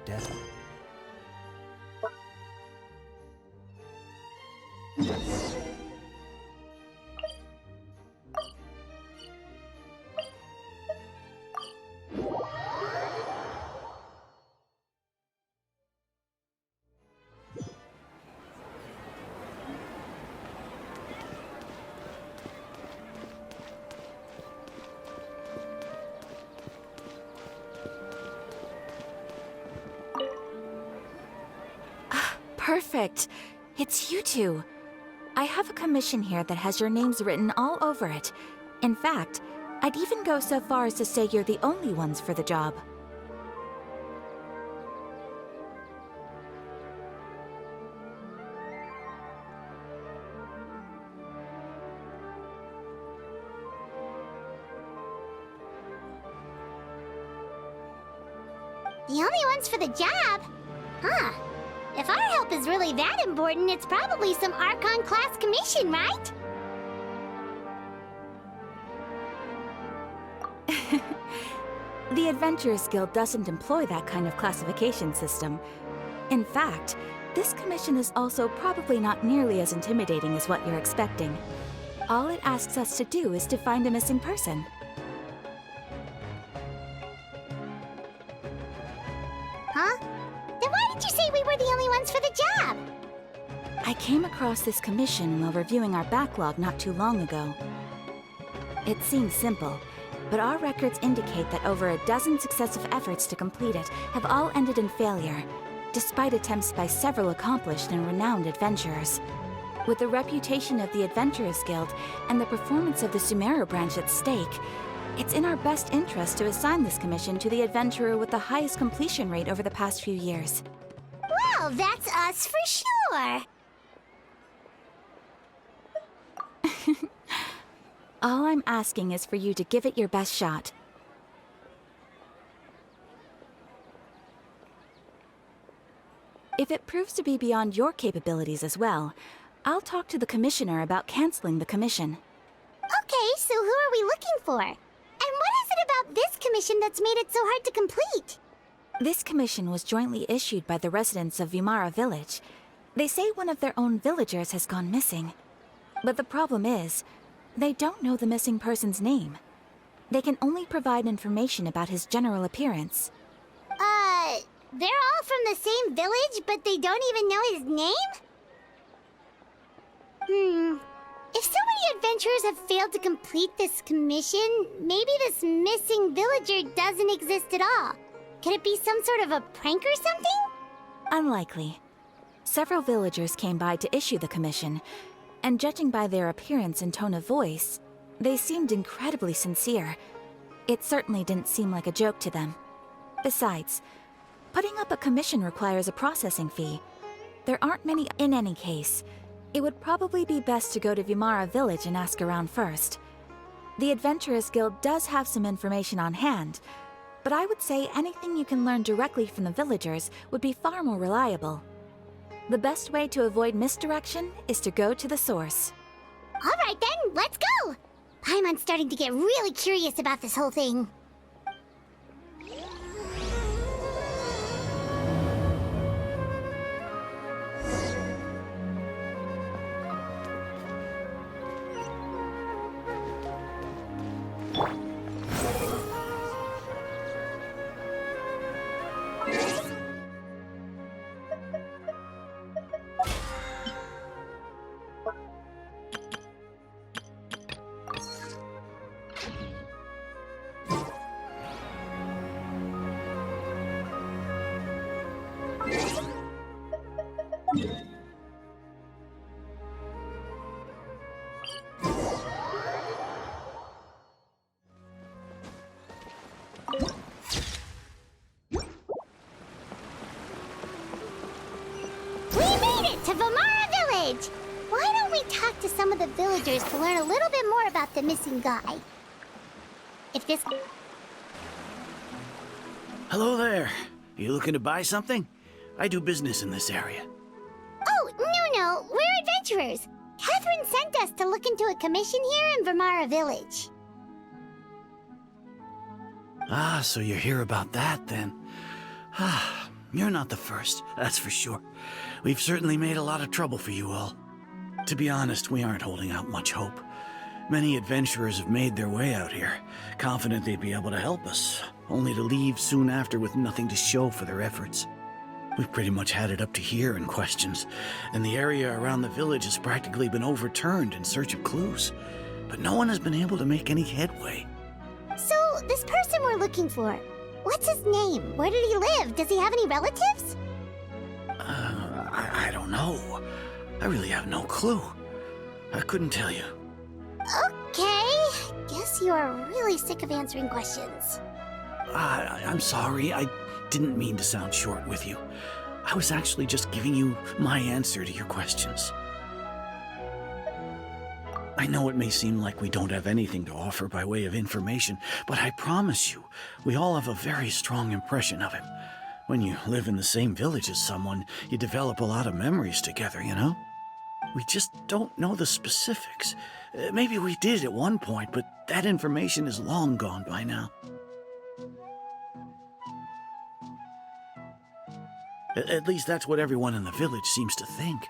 death. Perfect. It's you two. I have a commission here that has your names written all over it. In fact, I'd even go so far as to say you're the only ones for the job. The only ones for the job? Huh. If our help is really that important, it's probably some Archon class commission, right? The Adventurers Guild doesn't employ that kind of classification system. In fact, this commission is also probably not nearly as intimidating as what you're expecting. All it asks us to do is to find a missing person. Huh? Then why did you say we were the only ones for the job? I came across this commission while reviewing our backlog not too long ago. It seems simple, but our records indicate that over a dozen successive efforts to complete it have all ended in failure, despite attempts by several accomplished and renowned adventurers. With the reputation of the Adventurers Guild and the performance of the Sumeru branch at stake, it's in our best interest to assign this commission to the adventurer with the highest completion rate over the past few years. Well, that's us for sure. All I'm asking is for you to give it your best shot. If it proves to be beyond your capabilities as well, I'll talk to the commissioner about canceling the commission. Okay, so who are we looking for? And what is it about this commission that's made it so hard to complete? This commission was jointly issued by the residents of Vimara Village. They say one of their own villagers has gone missing. But the problem is, they don't know the missing person's name. They can only provide information about his general appearance. They're all from the same village, but they don't even know his name? If so many adventurers have failed to complete this commission, maybe this missing villager doesn't exist at all. Could it be some sort of a prank or something? Unlikely. Several villagers came by to issue the commission, and judging by their appearance and tone of voice, they seemed incredibly sincere. It certainly didn't seem like a joke to them. Besides, putting up a commission requires a processing fee. There aren't many in any case. It would probably be best to go to Vimara Village and ask around first. The Adventurers Guild does have some information on hand, but I would say anything you can learn directly from the villagers would be far more reliable. The best way to avoid misdirection is to go to the source. All right then, let's go! Paimon's starting to get really curious about this whole thing. To Vimara Village! Why don't we talk to some of the villagers to learn a little bit more about the missing guy? If this... Hello there. You looking to buy something? I do business in this area. Oh, no, we're adventurers. Catherine sent us to look into a commission here in Vimara Village. Ah, so you're here about that then. Ah, You're not the first, that's for sure. We've certainly made a lot of trouble for you all. To be honest, we aren't holding out much hope. Many adventurers have made their way out here, confident they'd be able to help us, only to leave soon after with nothing to show for their efforts. We've pretty much had it up to here in questions, and the area around the village has practically been overturned in search of clues. But no one has been able to make any headway. So, this person we're looking for, what's his name? Where did he live? Does he have any relatives? I don't know. I really have no clue. I couldn't tell you. Okay, guess you are really sick of answering questions. I'm sorry, I didn't mean to sound short with you. I was actually just giving you my answer to your questions. I know it may seem like we don't have anything to offer by way of information, but I promise you, we all have a very strong impression of him. When you live in the same village as someone, you develop a lot of memories together, you know? We just don't know the specifics. Maybe we did at one point, but that information is long gone by now. At least that's what everyone in the village seems to think.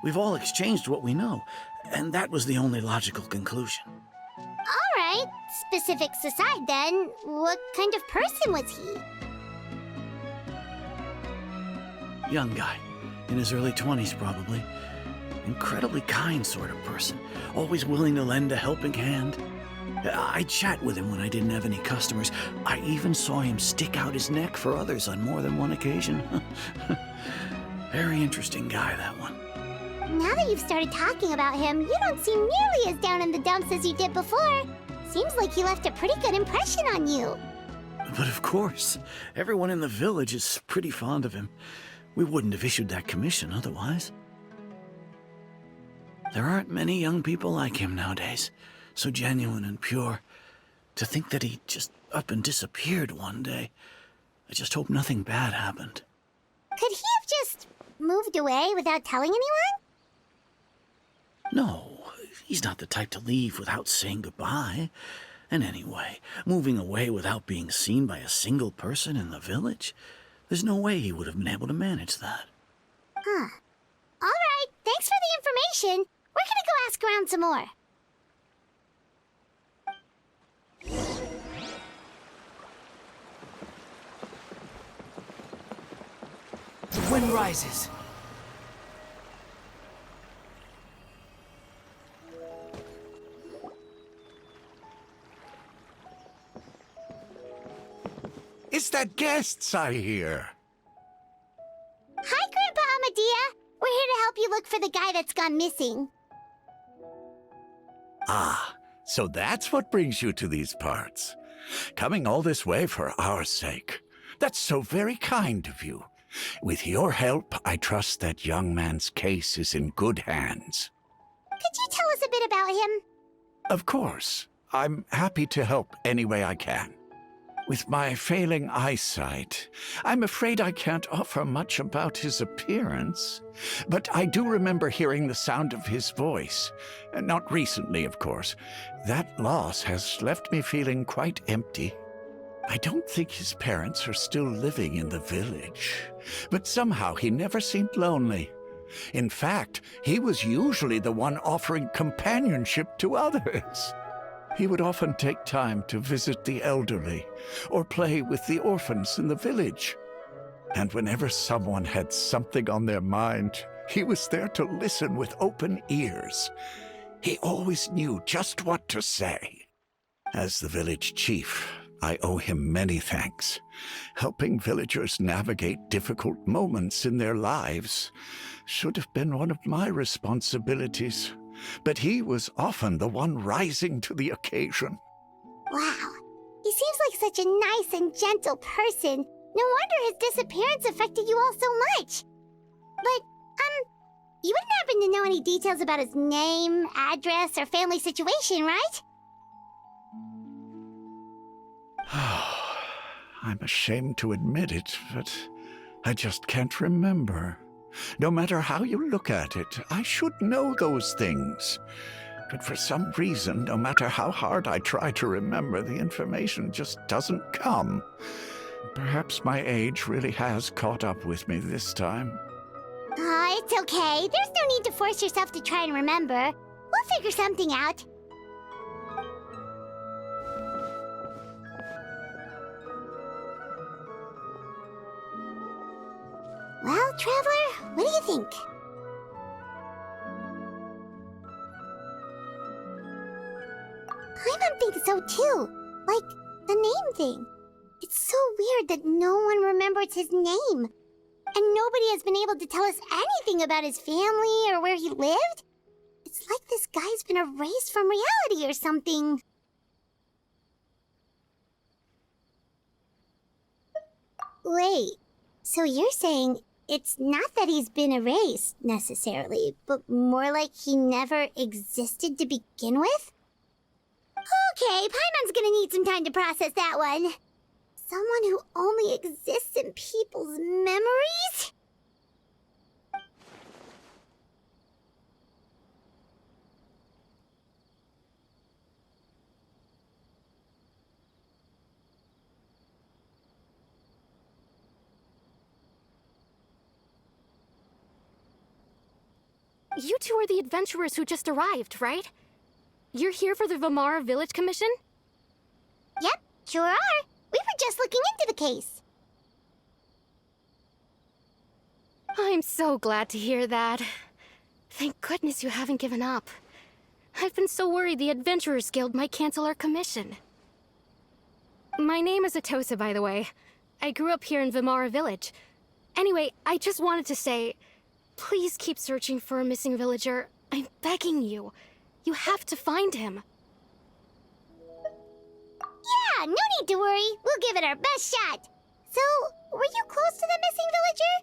We've all exchanged what we know, and that was the only logical conclusion. All right, specifics aside then, what kind of person was he? Young guy, in his early 20s probably. Incredibly kind sort of person, always willing to lend a helping hand. I'd chat with him when I didn't have any customers. I even saw him stick out his neck for others on more than one occasion. Very interesting guy, that one. Now that you've started talking about him, you don't seem nearly as down in the dumps as you did before. Seems like he left a pretty good impression on you. But of course, everyone in the village is pretty fond of him. We wouldn't have issued that commission otherwise. There aren't many young people like him nowadays, so genuine and pure. To think that he just up and disappeared one day. I just hope nothing bad happened. Could he have just moved away without telling anyone? No, he's not the type to leave without saying goodbye. And anyway, moving away without being seen by a single person in the village? There's no way he would have been able to manage that. Huh. All right, thanks for the information. We're gonna go ask around some more. The wind rises. It's the guests I hear. Hi, Grandpa Amadea. We're here to help you look for the guy that's gone missing. Ah, so that's what brings you to these parts. Coming all this way for our sake. That's so very kind of you. With your help, I trust that young man's case is in good hands. Could you tell us a bit about him? Of course. I'm happy to help any way I can. With my failing eyesight, I'm afraid I can't offer much about his appearance. But I do remember hearing the sound of his voice. Not recently, of course. That loss has left me feeling quite empty. I don't think his parents are still living in the village. But somehow he never seemed lonely. In fact, he was usually the one offering companionship to others. He would often take time to visit the elderly or play with the orphans in the village. And whenever someone had something on their mind, he was there to listen with open ears. He always knew just what to say. As the village chief, I owe him many thanks. Helping villagers navigate difficult moments in their lives should have been one of my responsibilities. But he was often the one rising to the occasion. Wow. He seems like such a nice and gentle person. No wonder his disappearance affected you all so much. But, you wouldn't happen to know any details about his name, address, or family situation, right? I'm ashamed to admit it, but I just can't remember. No matter how you look at it, I should know those things. But for some reason, no matter how hard I try to remember, the information just doesn't come. Perhaps my age really has caught up with me this time. It's okay. There's no need to force yourself to try and remember. We'll figure something out. Well, Traveler, what do you think? Paimon thinks so too. Like, the name thing. It's so weird that no one remembers his name. And nobody has been able to tell us anything about his family or where he lived. It's like this guy's been erased from reality or something. Wait, so you're saying it's not that he's been erased, necessarily, but more like he never existed to begin with? Okay, Paimon's gonna need some time to process that one. Someone who only exists in people's memories? You two are the adventurers who just arrived, right? You're here for the Vamara Village Commission? Yep, sure are. We were just looking into the case. I'm so glad to hear that. Thank goodness you haven't given up. I've been so worried the Adventurers Guild might cancel our commission. My name is Atosa, by the way. I grew up here in Vamara Village. Anyway, I just wanted to say, please keep searching for a missing villager. I'm begging you. You have to find him. Yeah, no need to worry. We'll give it our best shot. So, were you close to the missing villager?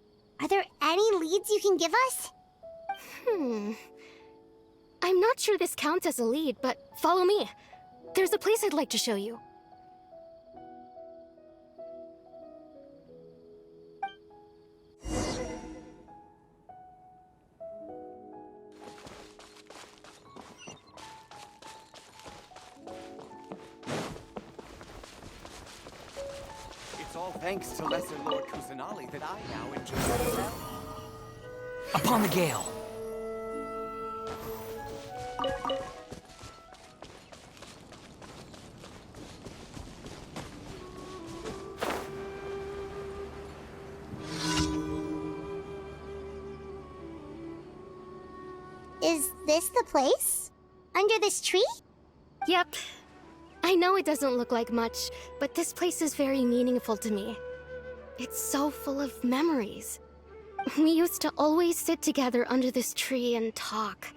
Are there any leads you can give us? I'm not sure this counts as a lead, but follow me. There's a place I'd like to show you. It's all thanks to Lesser Lord Kusanali that I now enjoy the realm. Upon the gale. Is this the place? Under this tree? Yep. I know it doesn't look like much, but this place is very meaningful to me. It's so full of memories. We used to always sit together under this tree and talk.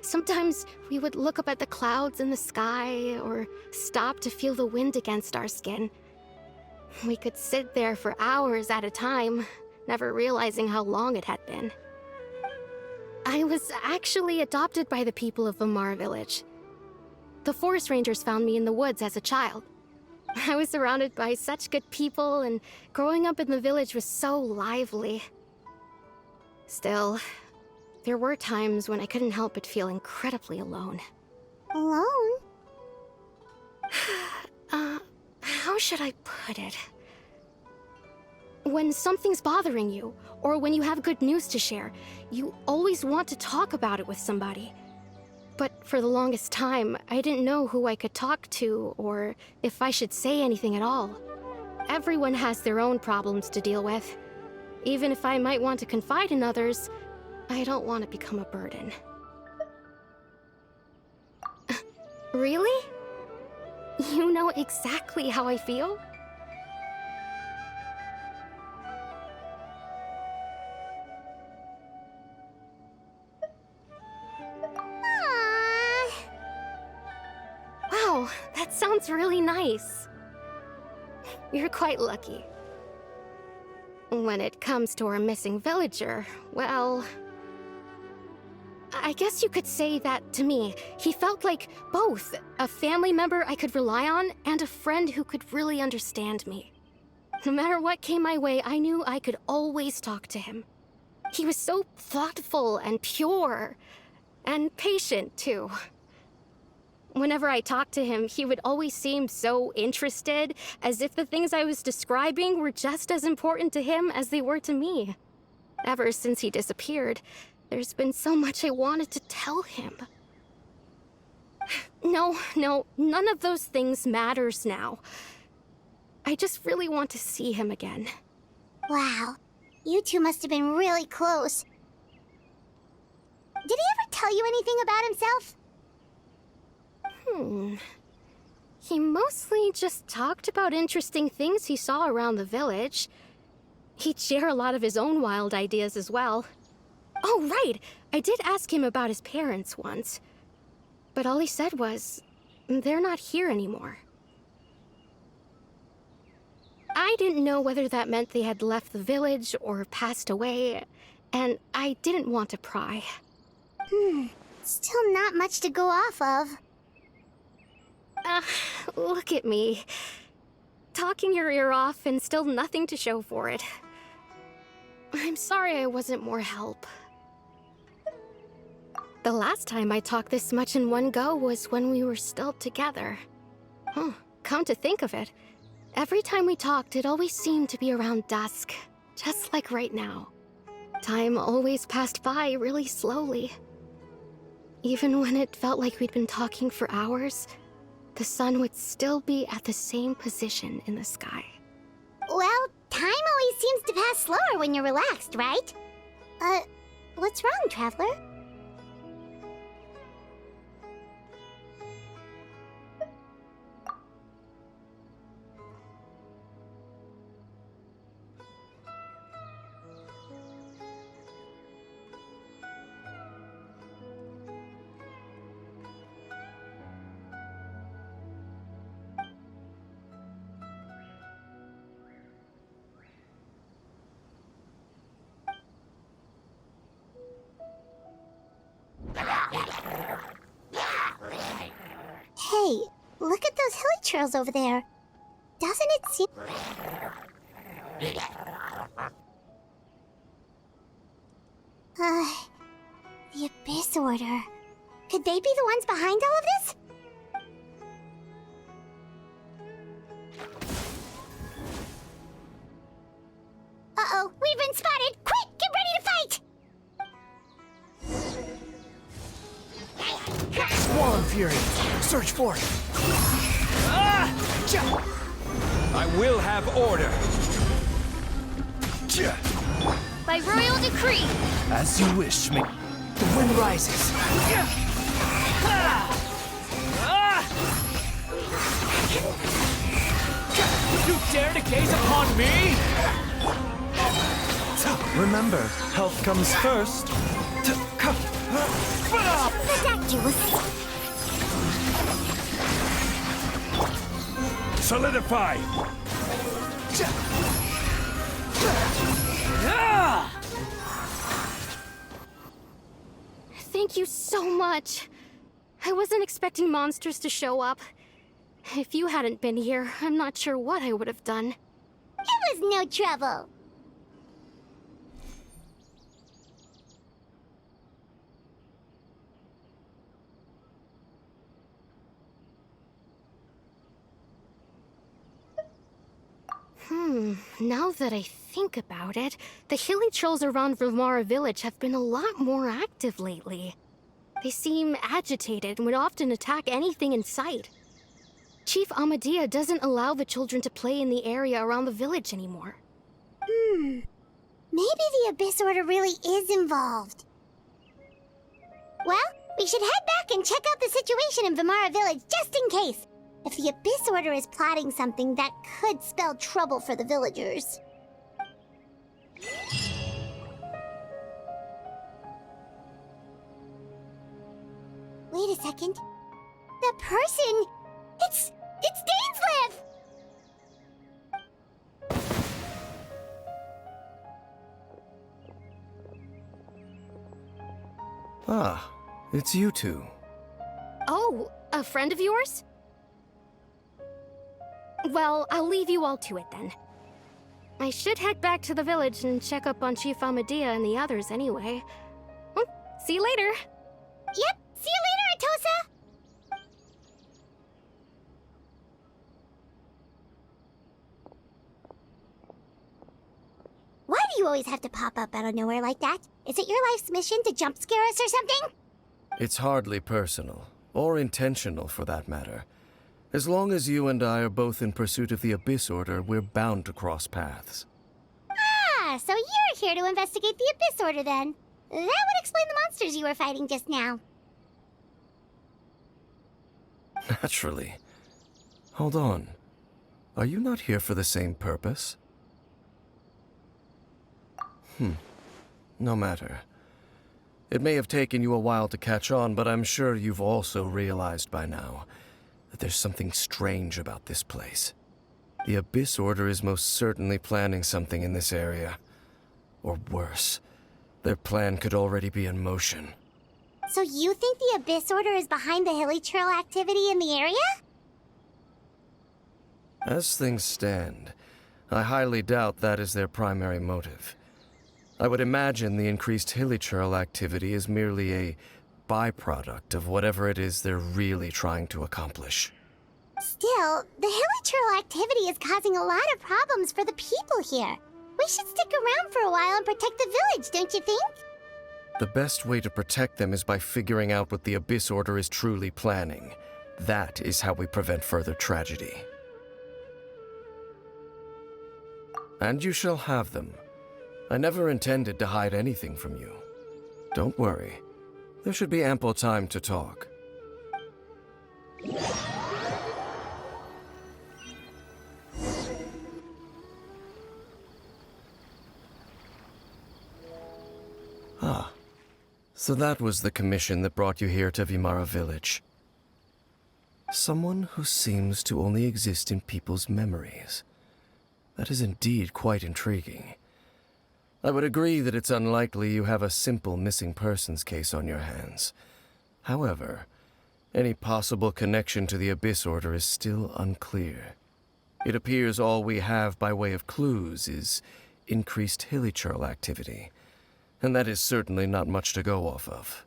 Sometimes we would look up at the clouds in the sky, or stop to feel the wind against our skin. We could sit there for hours at a time, never realizing how long it had been. I was actually adopted by the people of Vamara Village. The forest rangers found me in the woods as a child. I was surrounded by such good people, and growing up in the village was so lively. Still, there were times when I couldn't help but feel incredibly alone. Alone? How should I put it? When something's bothering you, or when you have good news to share, you always want to talk about it with somebody. But for the longest time, I didn't know who I could talk to, or if I should say anything at all. Everyone has their own problems to deal with. Even if I might want to confide in others, I don't want to become a burden. Really? You know exactly how I feel? Aww. Wow, that sounds really nice. You're quite lucky. When it comes to our missing villager, well, I guess you could say that to me. He felt like both a family member I could rely on and a friend who could really understand me. No matter what came my way, I knew I could always talk to him. He was so thoughtful and pure, and patient too. Whenever I talked to him, he would always seem so interested, as if the things I was describing were just as important to him as they were to me. Ever since he disappeared, there's been so much I wanted to tell him. No, none of those things matters now. I just really want to see him again. Wow, you two must have been really close. Did he ever tell you anything about himself? He mostly just talked about interesting things he saw around the village. He'd share a lot of his own wild ideas as well. Oh, right! I did ask him about his parents once. But all he said was, they're not here anymore. I didn't know whether that meant they had left the village or passed away, and I didn't want to pry. Still not much to go off of. Look at me. Talking your ear off and still nothing to show for it. I'm sorry I wasn't more help. The last time I talked this much in one go was when we were still together. Come to think of it, every time we talked, it always seemed to be around dusk, just like right now. Time always passed by really slowly. Even when it felt like we'd been talking for hours, the sun would still be at the same position in the sky. Well, time always seems to pass slower when you're relaxed, right? What's wrong, Traveler? Hey, look at those hilly trails over there. Doesn't it seem... The Abyss Order. Could they be the ones behind all of this? Uh-oh, we've been spotted! Quick, get ready to fight! Swarm Fury! Search for it! I will have order! By royal decree! As you wish, me. The wind rises. You dare to gaze upon me? Remember, health comes first. Ridiculous! Solidify! Thank you so much. I wasn't expecting monsters to show up. If you hadn't been here, I'm not sure what I would have done. It was no trouble. Now that I think about it, the hilly trolls around Vimara village have been a lot more active lately. They seem agitated and would often attack anything in sight. Chief Amadea doesn't allow the children to play in the area around the village anymore. Maybe the Abyss Order really is involved. Well, we should head back and check out the situation in Vimara village just in case. If the Abyss Order is plotting something that could spell trouble for the villagers. Wait a second. The person... It's Dainsleif! Ah, it's you two. Oh, a friend of yours? Well, I'll leave you all to it then. I should head back to the village and check up on Chief Amadea and the others anyway. See you later. Yep, see you later, Atosa! you always have to pop up out of nowhere like that? Is it your life's mission to jump scare us or something? It's hardly personal, or intentional for that matter. As long as you and I are both in pursuit of the Abyss Order, we're bound to cross paths. Ah, so you're here to investigate the Abyss Order then. That would explain the monsters you were fighting just now. Naturally. Hold on. Are you not here for the same purpose? No matter. It may have taken you a while to catch on, but I'm sure you've also realized by now that there's something strange about this place. The Abyss Order is most certainly planning something in this area. Or worse, their plan could already be in motion. So you think the Abyss Order is behind the Hilly Trail activity in the area? As things stand, I highly doubt that is their primary motive. I would imagine the increased Hilly Trail activity is merely a byproduct of whatever it is they're really trying to accomplish. Still, the Hilly Trail activity is causing a lot of problems for the people here. We should stick around for a while and protect the village, don't you think? The best way to protect them is by figuring out what the Abyss Order is truly planning. That is how we prevent further tragedy. And you shall have them. I never intended to hide anything from you. Don't worry. There should be ample time to talk. Ah. So that was the commission that brought you here to Vimara Village. Someone who seems to only exist in people's memories. That is indeed quite intriguing. I would agree that it's unlikely you have a simple missing persons case on your hands. However, any possible connection to the Abyss Order is still unclear. It appears all we have by way of clues is increased Hilly Trail activity, and that is certainly not much to go off of.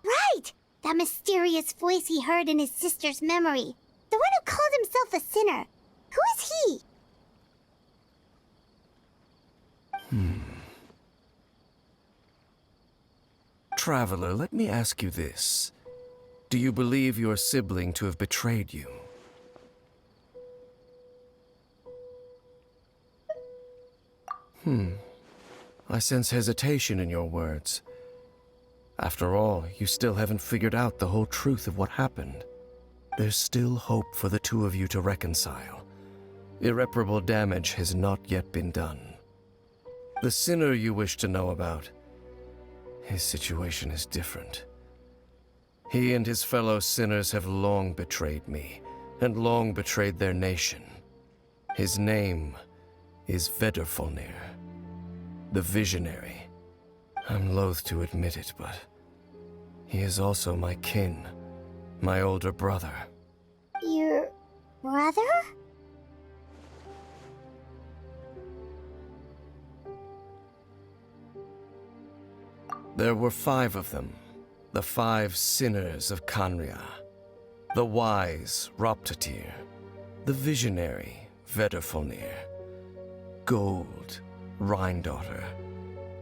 Right! That mysterious voice he heard in his sister's memory. The one who called himself a sinner. Who is he? Traveler, let me ask you this. Do you believe your sibling to have betrayed you? I sense hesitation in your words. After all, you still haven't figured out the whole truth of what happened. There's still hope for the two of you to reconcile. Irreparable damage has not yet been done. The sinner you wish to know about, his situation is different. He and his fellow sinners have long betrayed me, and long betrayed their nation. His name is Vedrfolnir, the Visionary. I'm loath to admit it, but he is also my kin, my older brother. Your brother? There were 5 of them, the 5 sinners of Kanria. The wise Roptatir, the visionary Vedrfolnir, Gold Rhindaughter,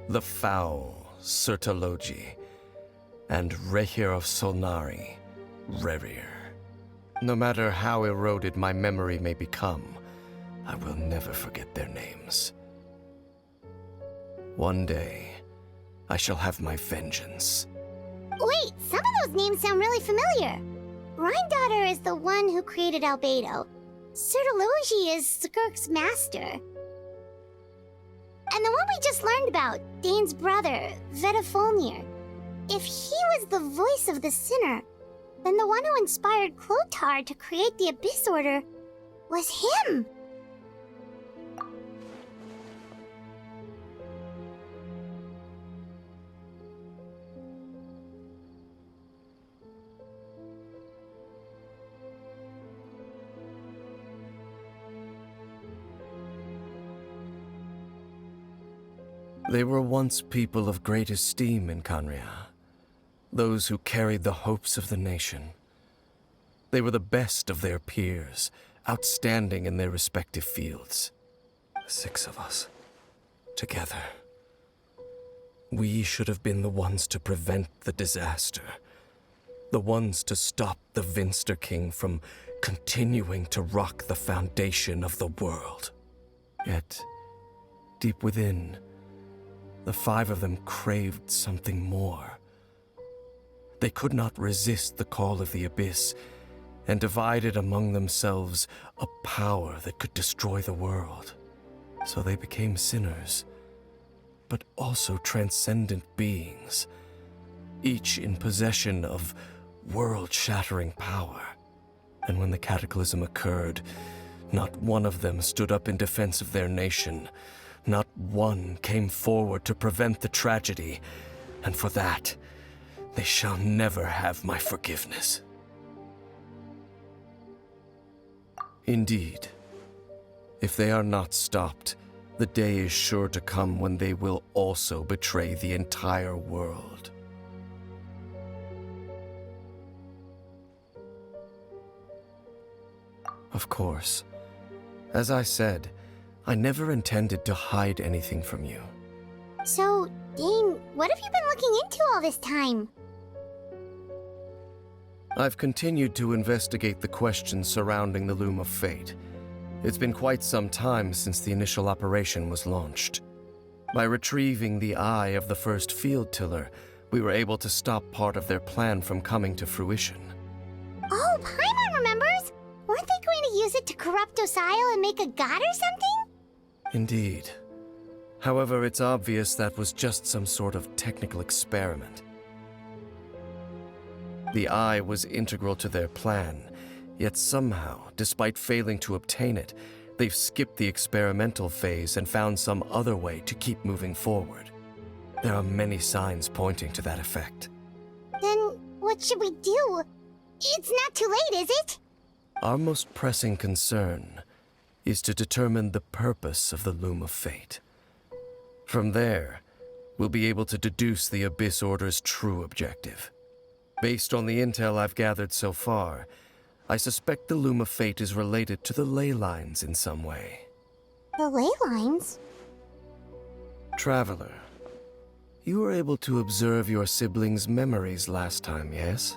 the foul Sertologi, and Rehir of Solnari, Rerir. No matter how eroded my memory may become, I will never forget their names. One day, I shall have my vengeance. Wait, some of those names sound really familiar. Rhindaughter is the one who created Albedo. Sertologi is Skirk's master. And the one we just learned about, Dane's brother, Vedrfolnir. If he was the voice of the sinner, then the one who inspired Clotar to create the Abyss Order was him. They were once people of great esteem in Kanria, those who carried the hopes of the nation. They were the best of their peers, outstanding in their respective fields. The 6 of us, together. We should have been the ones to prevent the disaster. The ones to stop the Vinster King from continuing to rock the foundation of the world. Yet, deep within, the 5 of them craved something more. They could not resist the call of the Abyss, and divided among themselves a power that could destroy the world. So they became sinners, but also transcendent beings, each in possession of world-shattering power. And when the cataclysm occurred, not one of them stood up in defense of their nation. Not one came forward to prevent the tragedy, and for that, they shall never have my forgiveness. Indeed, if they are not stopped, the day is sure to come when they will also betray the entire world. Of course, as I said, I never intended to hide anything from you. So, Dane, what have you been looking into all this time? I've continued to investigate the questions surrounding the Loom of Fate. It's been quite some time since the initial operation was launched. By retrieving the eye of the first field tiller, we were able to stop part of their plan from coming to fruition. Oh, Paimon remembers! Weren't they going to use it to corrupt Osial and make a god or something? Indeed. However, it's obvious that was just some sort of technical experiment. The eye was integral to their plan, yet somehow, despite failing to obtain it, they've skipped the experimental phase and found some other way to keep moving forward. There are many signs pointing to that effect. Then, what should we do? It's not too late, is it? Our most pressing concern is to determine the purpose of the Loom of Fate. From there, we'll be able to deduce the Abyss Order's true objective. Based on the intel I've gathered so far, I suspect the Loom of Fate is related to the ley lines in some way. The ley lines? Traveler, you were able to observe your siblings' memories last time, yes?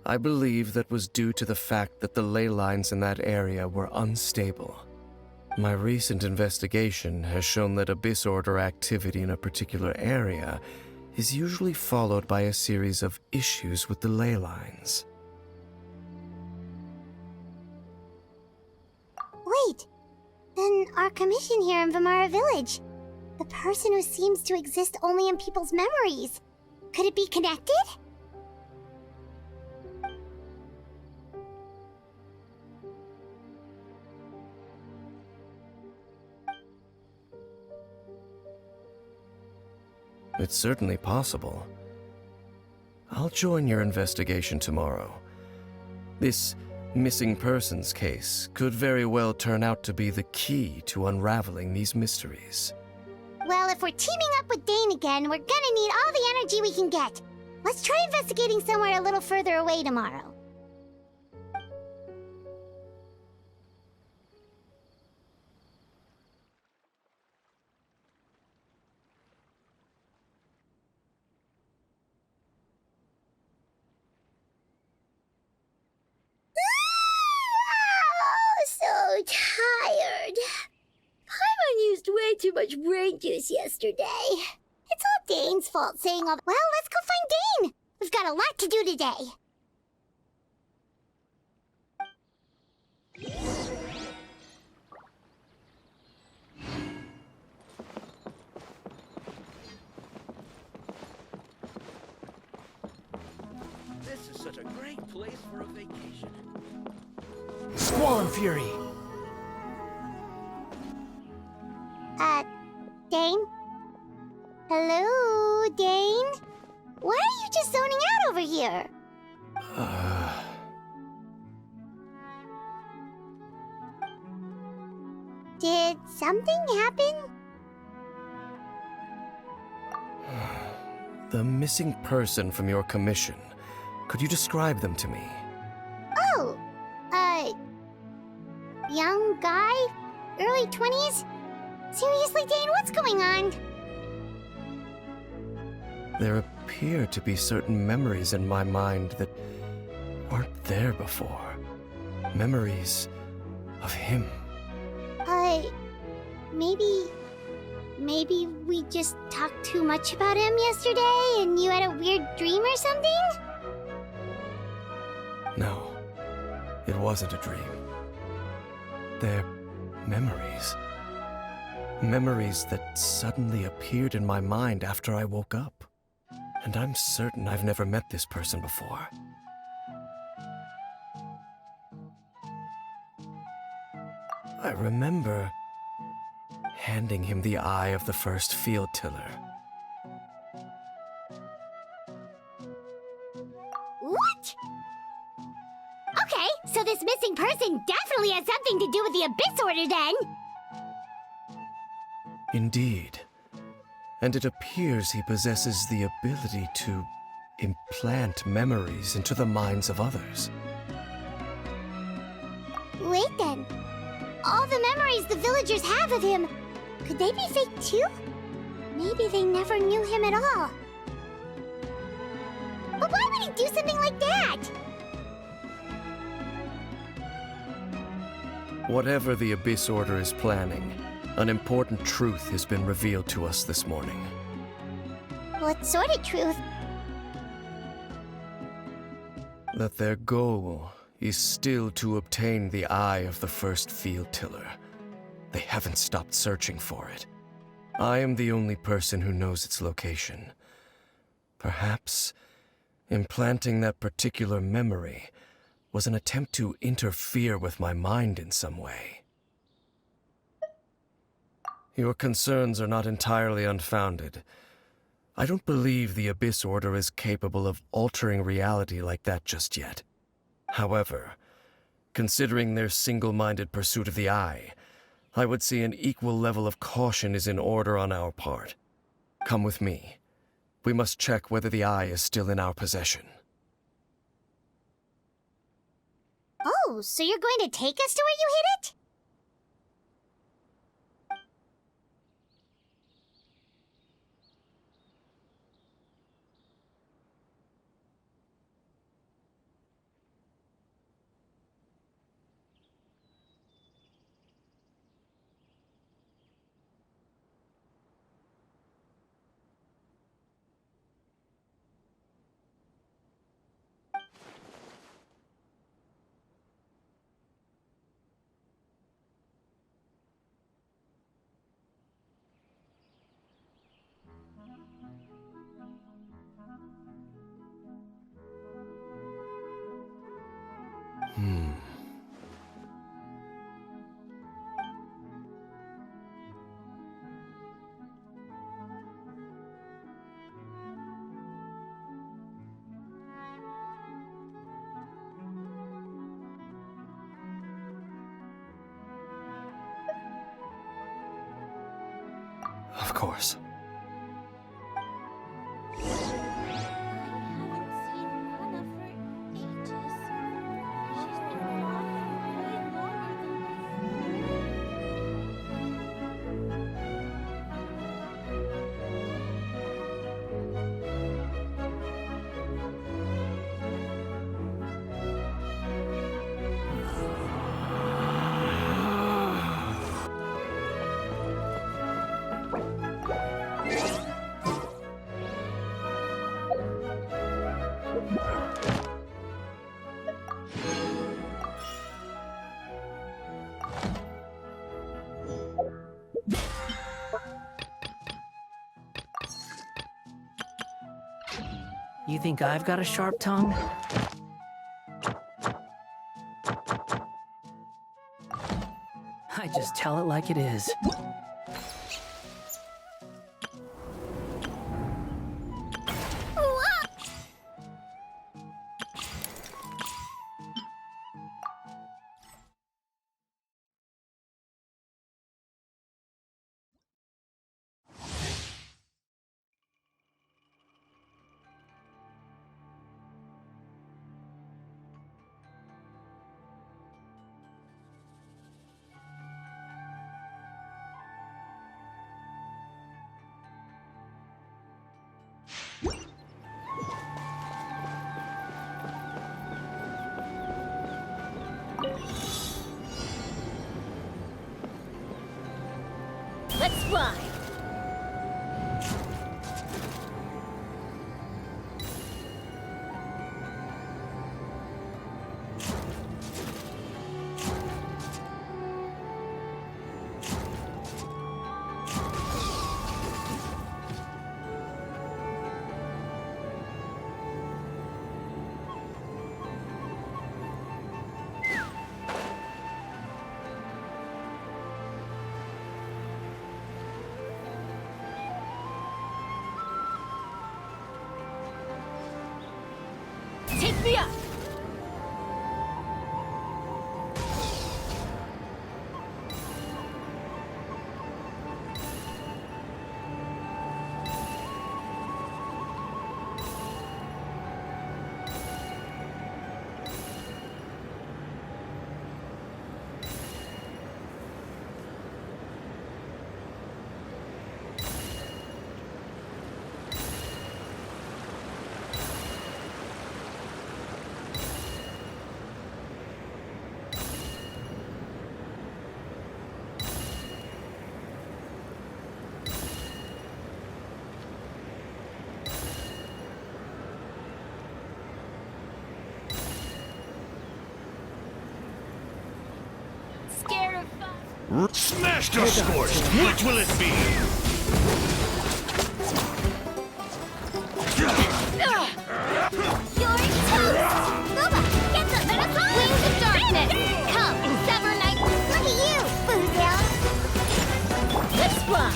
I believe that was due to the fact that the ley lines in that area were unstable. My recent investigation has shown that Abyss Order activity in a particular area is usually followed by a series of issues with the ley lines. Wait, then our commission here in Vimara Village, the person who seems to exist only in people's memories, could it be connected? It's certainly possible. I'll join your investigation tomorrow. This missing persons case could very well turn out to be the key to unraveling these mysteries. Well, if we're teaming up with Dane again, we're gonna need all the energy we can get. Let's try investigating somewhere a little further away tomorrow. So tired. Paimon used way too much brain juice yesterday. It's all Dane's fault saying all. Well, let's go find Dane. We've got a lot to do today. This is such a great place for a vacation. Squall and Fury! Dane? Hello, Dane? Why are you just zoning out over here? Did something happen? The missing person from your commission. Could you describe them to me? Oh, Young guy? Early 20s? Seriously, Dane, what's going on? There appear to be certain memories in my mind that weren't there before. Memories of him. Maybe... Maybe we just talked too much about him yesterday and you had a weird dream or something? No, it wasn't a dream. They're memories. Memories that suddenly appeared in my mind after I woke up. And I'm certain I've never met this person before. I remember handing him the eye of the first field tiller. What? Okay, so this missing person definitely has something to do with the Abyss Order then! Indeed. And it appears he possesses the ability to implant memories into the minds of others. Wait then. All the memories the villagers have of him, could they be fake too? Maybe they never knew him at all. But why would he do something like that? Whatever the Abyss Order is planning, an important truth has been revealed to us this morning. What sort of truth? That their goal is still to obtain the eye of the first field tiller. They haven't stopped searching for it. I am the only person who knows its location. Perhaps implanting that particular memory was an attempt to interfere with my mind in some way. Your concerns are not entirely unfounded. I don't believe the Abyss Order is capable of altering reality like that just yet. However, considering their single-minded pursuit of the eye, I would say an equal level of caution is in order on our part. Come with me. We must check whether the eye is still in our possession. Oh, so you're going to take us to where you hid it? Of course. You think I've got a sharp tongue? I just tell it like it is. fly! Take me up! Scared of fun? Smashed or scorched? Which will it be? You're toast! Boba, get the Minnesota! Wings of darkness! Come, Sever Knight! Look at you, Boozle! Let's fly!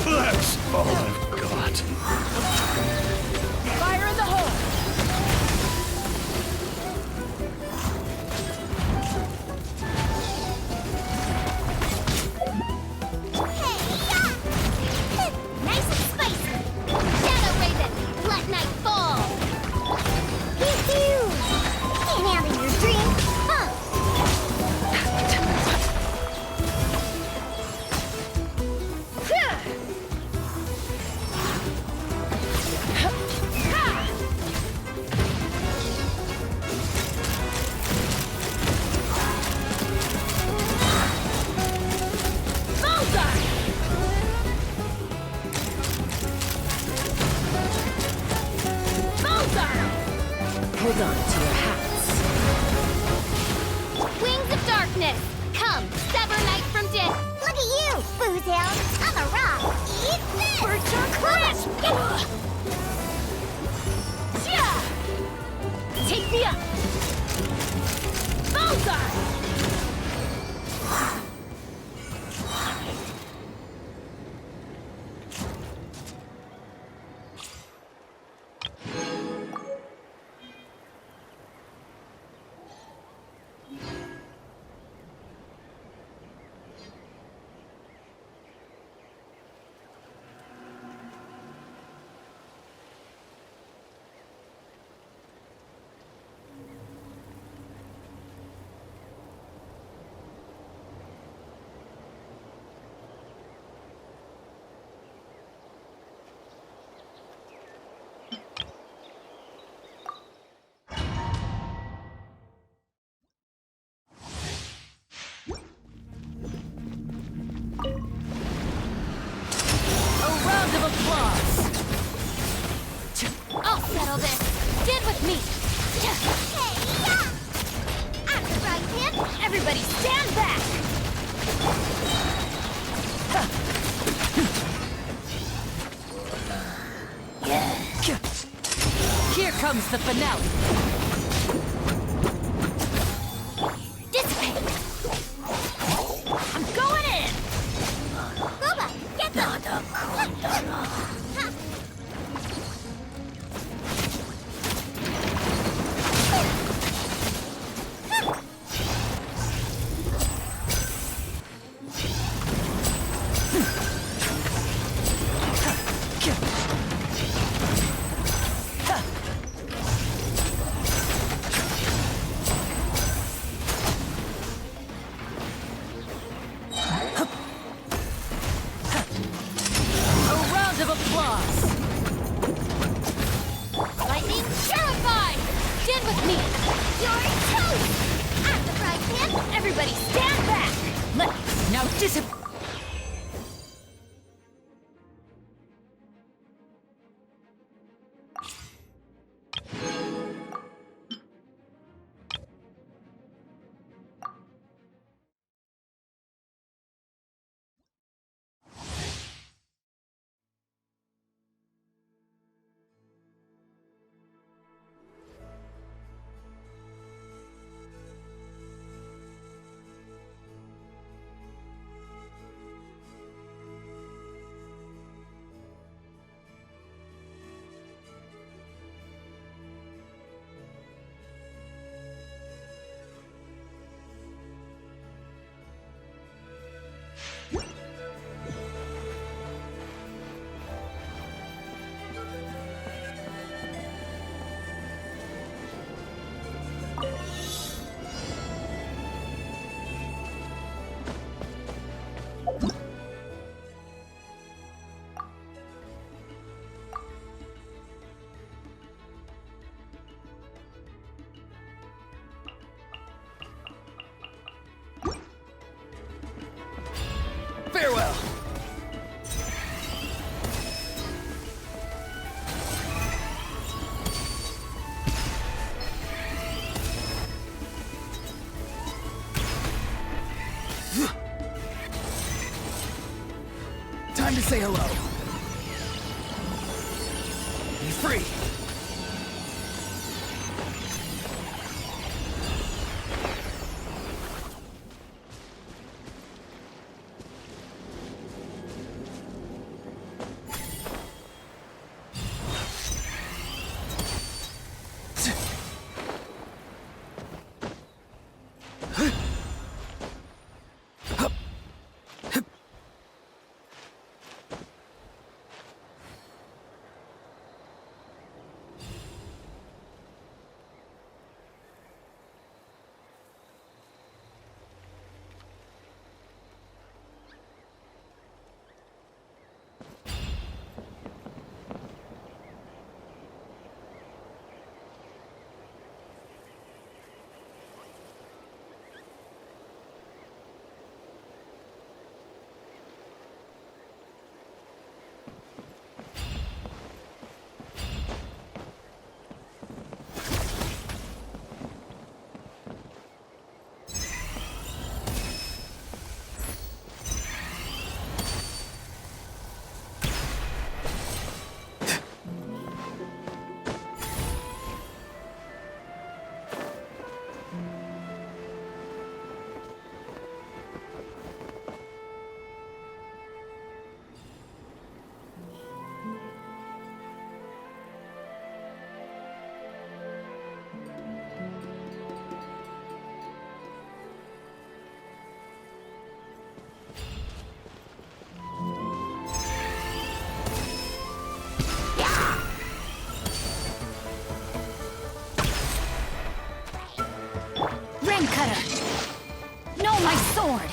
That's all I've got. Fire in the hole! Nice and spicy! Shadow Raven, let night fall! Pew-pew! Can't handle your dream! Huh! Hold on to your hats. Wings of darkness! Come, sever night from death! Look at you, Boozle! I'm a rock! Eat this! Birds are crash! Take me up! Bullseye! I'll settle this. Get with me. Hey, yeah! I'm the right hand. Everybody stand back. Here comes the finale. Dissipate. I'm going in. Boba, get them. Everybody stand back! Now Time to say hello. Be free. No, my sword!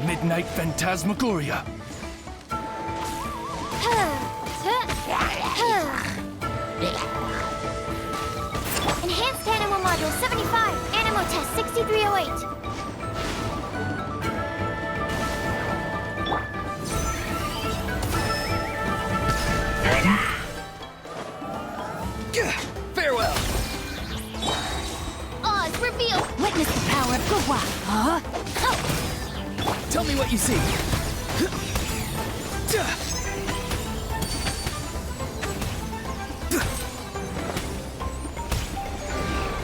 Midnight Phantasmagoria. Enhanced Animal Module 75, Animal Test 6308. Farewell. Oz, reveal! Witness the power of Gugwa! Huh? Tell me what you see.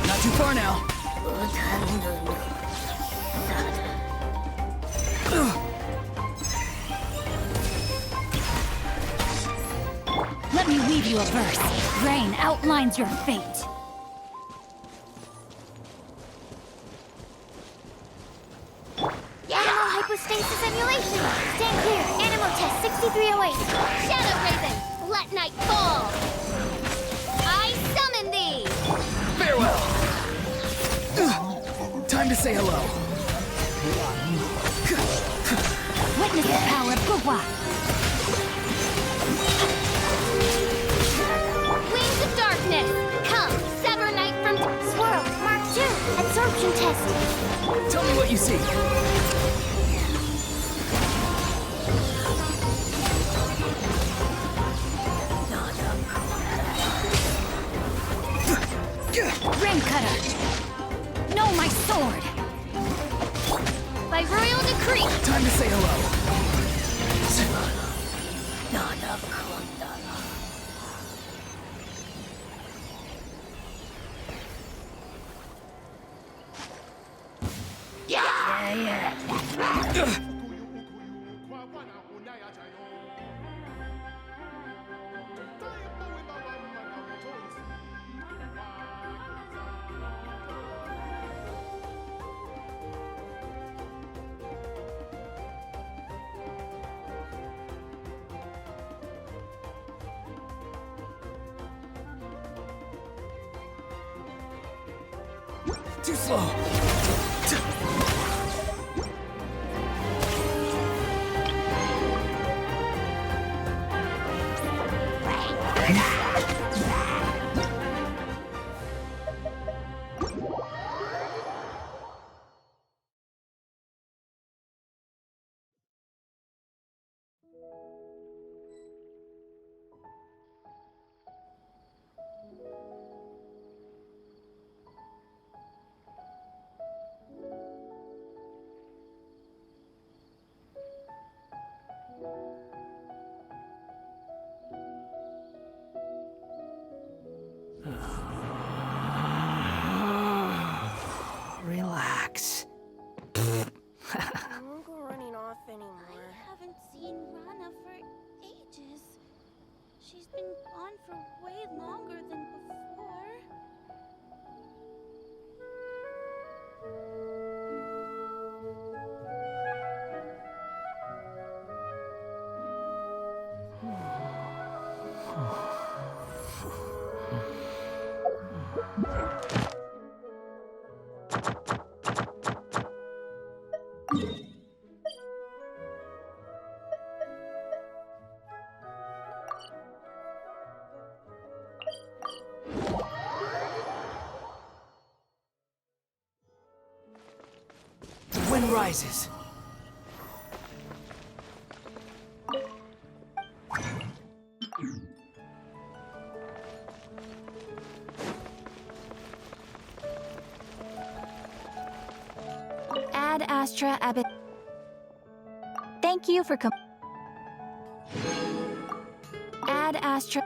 Not too far now. Let me weave you a verse. Rain outlines your fate. Animal hypostasis emulation! Stand clear, Animal Test 6308. Shadow Raven, let night fall! I summon thee! Farewell. Time to say hello. Witness the power of Gugwa! Wings of darkness! Come, sever night from... Swirl, Mark 2, absorption test. Tell me what you see. Ring cutter! No, my sword! By royal decree! Time to say hello. Too slow. Relax. I won't go running off anymore. I haven't seen Rana for ages. She's been gone for way longer than before. The wind rises. Ad Astra Abbot. Thank you for Ad Astra.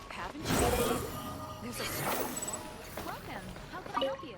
Haven't you? There's a strong. Welcome. How can I help you?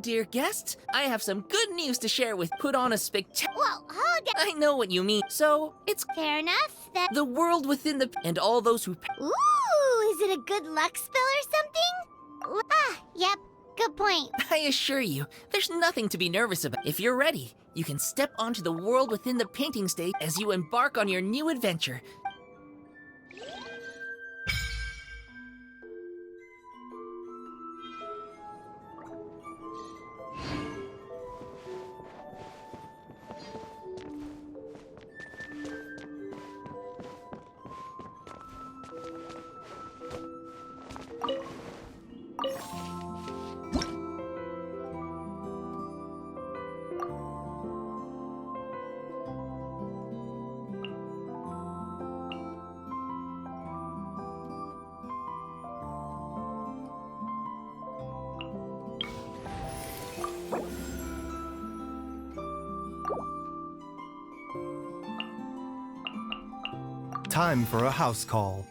dear guests. I have some good news to share with Put on a spectacular. Well, hold on. I know what you mean. So, it's Fair enough. That. the world within the and all those who Ooh, is it a good luck spell or something? Ah, yep. Good point. I assure you, there's nothing to be nervous about. If you're ready, you can step onto the world within the painting stage as you embark on your new adventure. Time for a house call.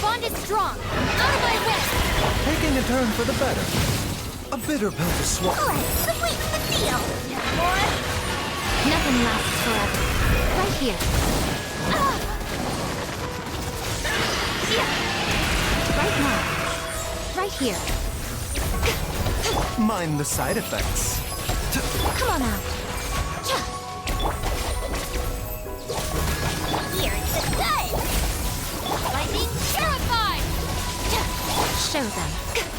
Bond is strong. Out of my way! Taking a turn for the better. A bitter pill to swallow. Let's sweeten the deal. What? Nothing lasts forever. Right here. Right now. Right here. Mind the side effects. Come on out. Here's the good. Lightning terrified. Show them.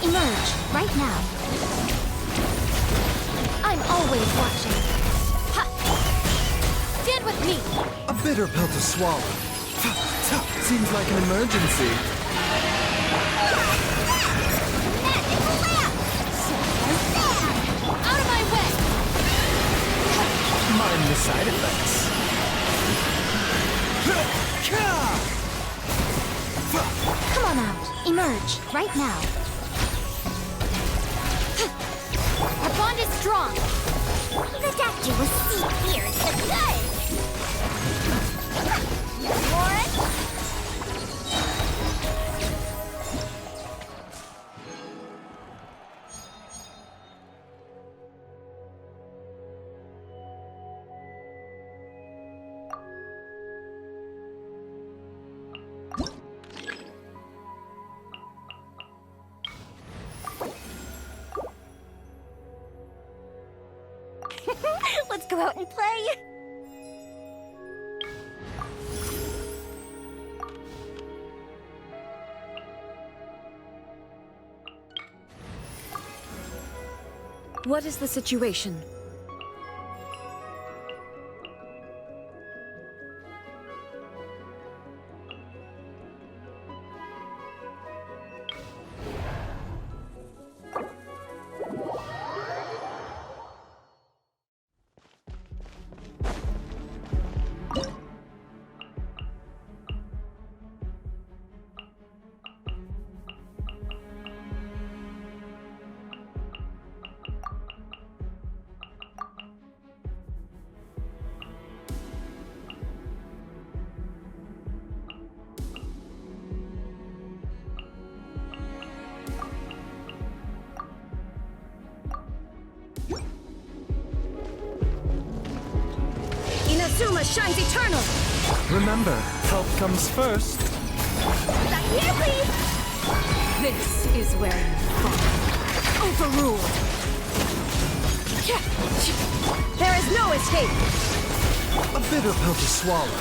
Emerge right now. I'm always watching. Ha! Stand with me. A bitter pill to swallow. Seems like an emergency. Out of my way. Mind the side effects. Come on out. Emerge right now. Our bond is strong. The doctor will see here's the good. What? Let's go out and play. What is the situation? Inazuma shines eternal! Remember, health comes first. Back here, please! This is where you fall. Overruled! There is no escape! A bitter pill to swallow.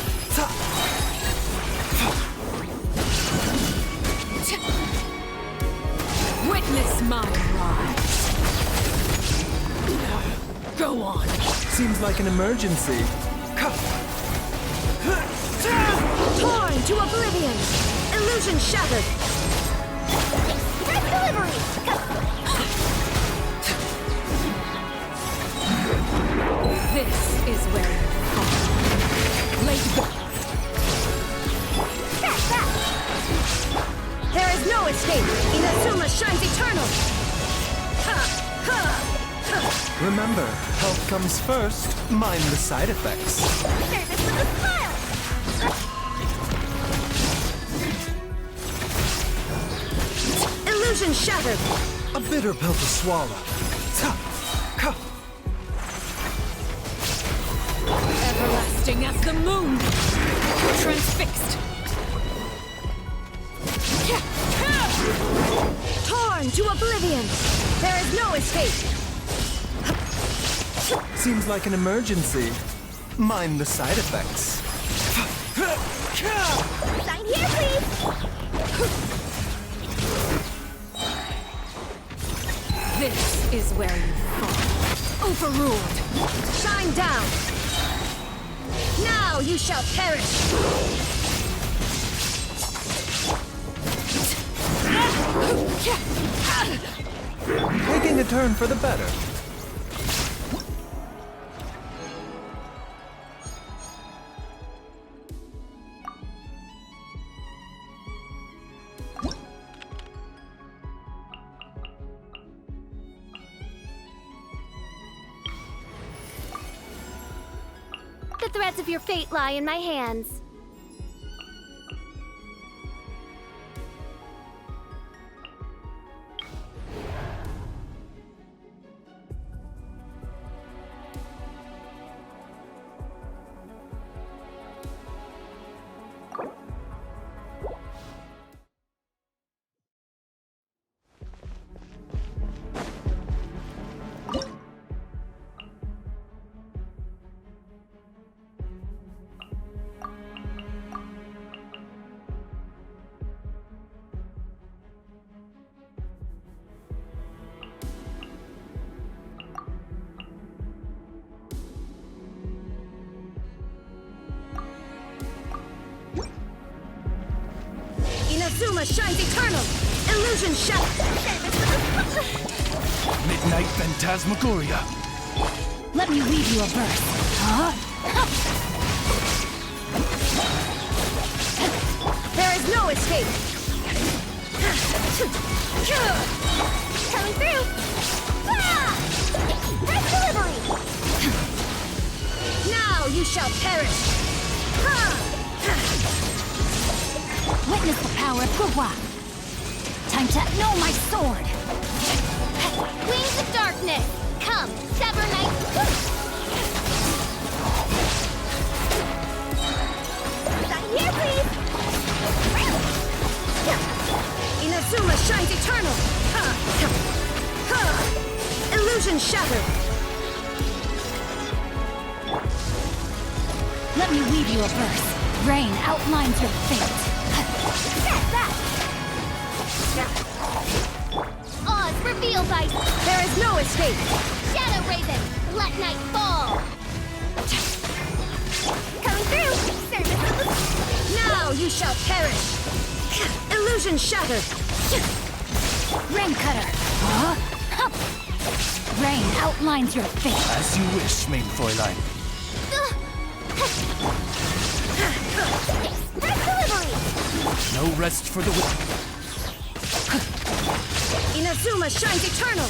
Witness my rise. Go on. Seems like an emergency. Torn to oblivion! Illusion shattered! Red delivery! This is where you fall. Late There is no escape! Inazuma shines eternal! Remember, health comes first. Mind the side effects. Service with a smile! Illusion shattered! A bitter pill to swallow. Everlasting as the moon! Transfixed! Torn to oblivion! There is no escape! Seems like an emergency. Mind the side effects. Sign here, please! This is where you fall. Overruled! Shine down! Now you shall perish! Taking a turn for the better. The threads of your fate lie in my hands. Inazuma shines eternal! Illusion shattered! Midnight Phantasmagoria. Let me weave you a verse. Huh? There is no escape! Coming through! Ah! Red delivery! Now you shall perish! Witness the power of Gugwa. Time to know my sword. Wings of darkness! Come, sever night! Sign here, please! Inazuma shines eternal! Illusion shattered! Let me weave you a verse. Rain outlines your fate. Oz revealed by... There is no escape! Shadow Raven, let night fall! Coming through! Service of the... Now you shall perish! Illusion shattered! Rain cutter. Huh? Rain outlines your fate. As you wish, main Fräulein. Red delivery! No rest for the wicked. Inazuma shines eternal!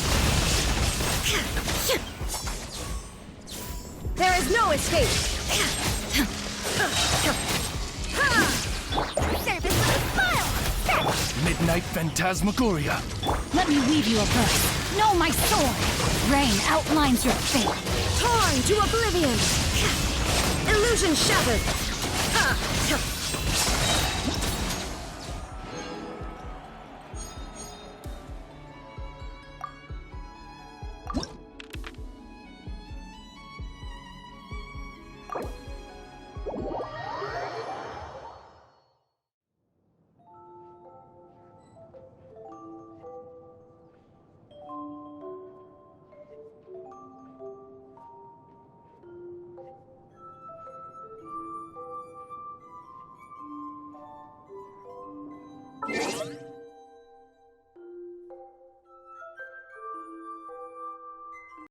There is no escape! Service with a smile! Midnight Phantasmagoria. Let me weave you a verse. Know my sword. Rain outlines your fate. Torn to oblivion! Illusion shattered!